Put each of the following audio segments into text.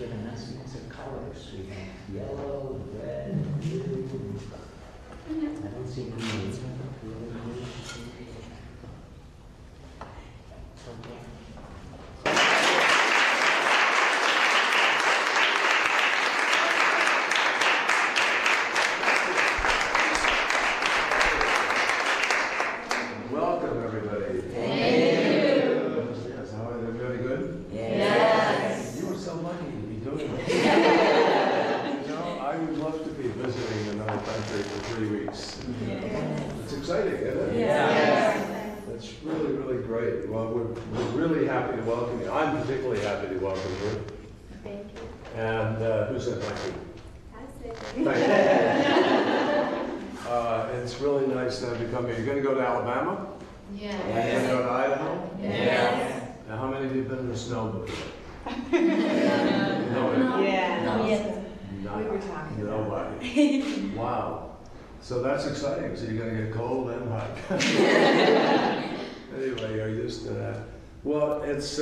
get a nice mix of colors. We have yellow, red, blue. I don't see green. Welcome, everybody. Thank you. Yes, how are everybody good? Yes. You are so lucky to be doing this. You know, I would love to be visiting another country for 3 weeks. It's exciting, isn't it? Yes. It's really, really great. Well, we're really happy to welcome you. I'm particularly happy to welcome you. Thank you. And who said thank you? I said Thank you. It's really nice to have you come here. You're going to go to Alabama? Yes. You're going to go to Idaho? Yes. Now, how many of you have been in the snow before? No. Yeah. No. Yes. Not- We were talking about Nobody. Wow. So that's exciting. So you're going to get cold and hot. Anyway, you're used to that. Well, it's,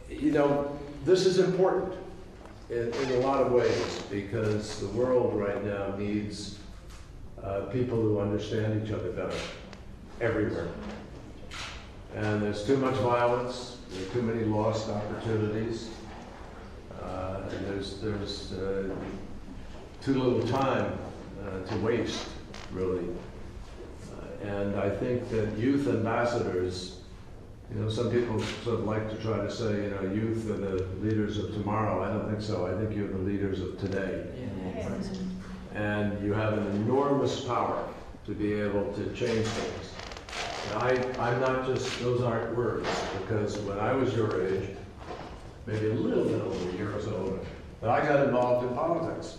you know, this is important in a lot of ways because the world right now needs people who understand each other better everywhere. And there's too much violence, there are too many lost opportunities, and there's too little time to waste, really. And I think that youth ambassadors, you know, some people sort of like to try to say, you know, youth are the leaders of tomorrow. I don't think so. I think you're the leaders of today. And you have an enormous power to be able to change things. And I'm not just, those aren't words, because when I was your age, maybe a little bit over a year or so older, but I got involved in politics.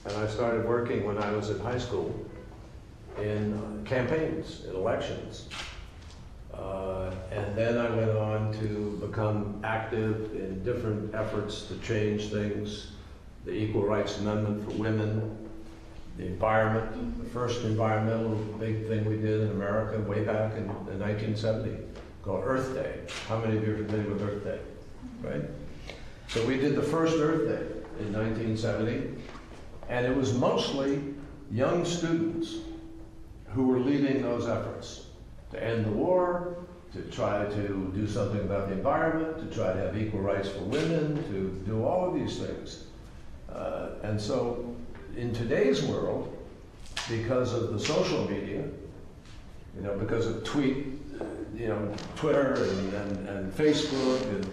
And I started working when I was in high school in campaigns, in elections. And then I went on to become active in different efforts to change things, the Equal Rights Amendment for women, the environment, the first environmental big thing we did in America way back in 1970, called Earth Day. How many of you are familiar with Earth Day, right? So we did the first Earth Day in 1970, and it was mostly young students who were leading those efforts to end the war, to try to do something about the environment, to try to have equal rights for women, to do all of these things. And so in today's world, because of the social media, you know, because of Twitter and Facebook and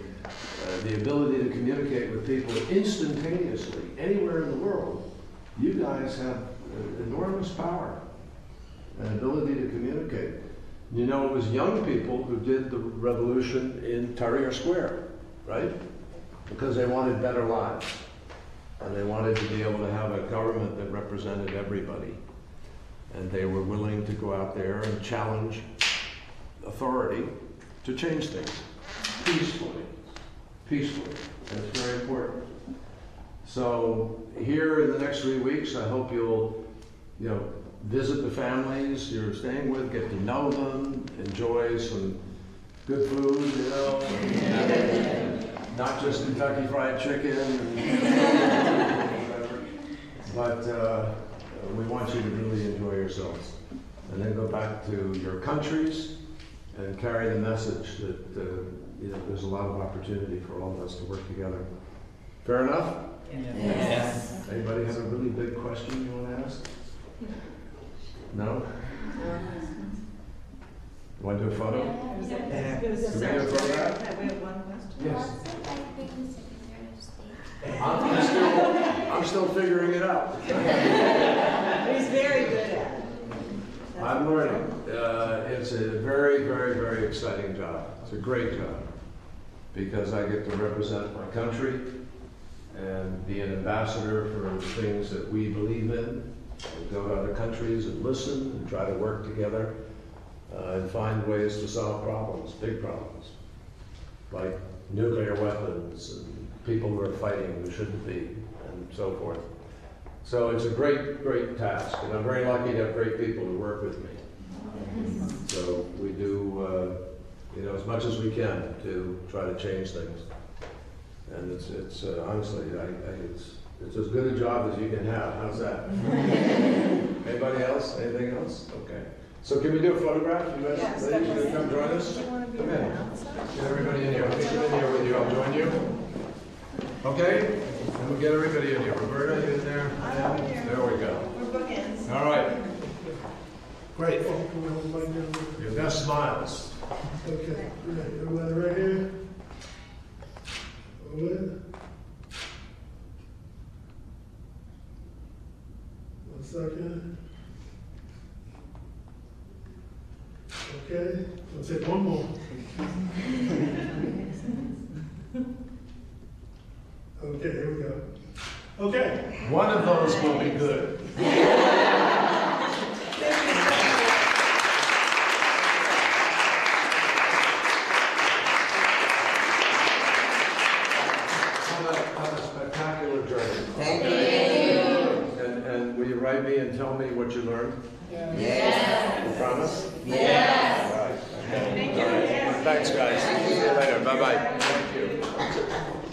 the ability to communicate with people instantaneously anywhere in the world, you guys have enormous power and ability to communicate. You know, it was young people who did the revolution in Tahrir Square, right? Because they wanted better lives. And they wanted to be able to have a government that represented everybody. And they were willing to go out there and challenge authority to change things peacefully. Peacefully. And it's very important. So here in the next 3 weeks, I hope you'll, you know, visit the families you're staying with, get to know them, enjoy some good food, you know, and not just Kentucky Fried Chicken, and whatever. But we want you to really enjoy yourselves. And then go back to your countries and carry the message that you know, there's a lot of opportunity for all of us to work together. Fair enough? Yes. Anybody have a really big question you want to ask? No? You want to do a photo? Can we do a photo? We have one question. Yes. What's it like being Secretary of State? I'm still figuring it out. He's very good at it. I'm learning. It's a very, very, very exciting job. It's a great job because I get to represent my country and be an ambassador for the things that we believe in. And go to other countries and listen and try to work together and find ways to solve problems, big problems, like nuclear weapons and people who are fighting who shouldn't be, and so forth. So it's a great, great task, and I'm very lucky to have great people who work with me. So we do, you know, as much as we can to try to change things. And it's honestly, it's as good a job as you can have. How's that? Anybody else? Anything else? Okay. So can we do a photograph? You guys, Yes, ladies, you definitely. come join us? Do you want to be Come on in. the outside? Get everybody in here. Let me come in here with you. I'll join you. Okay? And we'll get everybody in here. Roberta, you in there? I'm in here. There we go. We're bookends. All right. Great. Your best smiles. Okay, right, everybody right here? Over there? One second. Okay, we'll take one more. Okay, here we go. Okay. One of those will be good. Have a spectacular journey. Thank you. And will you write me and tell me what you learned? Yes. You promise? Yes. All right. Okay. All right. Thanks, guys. See you later. Bye-bye. Thank you.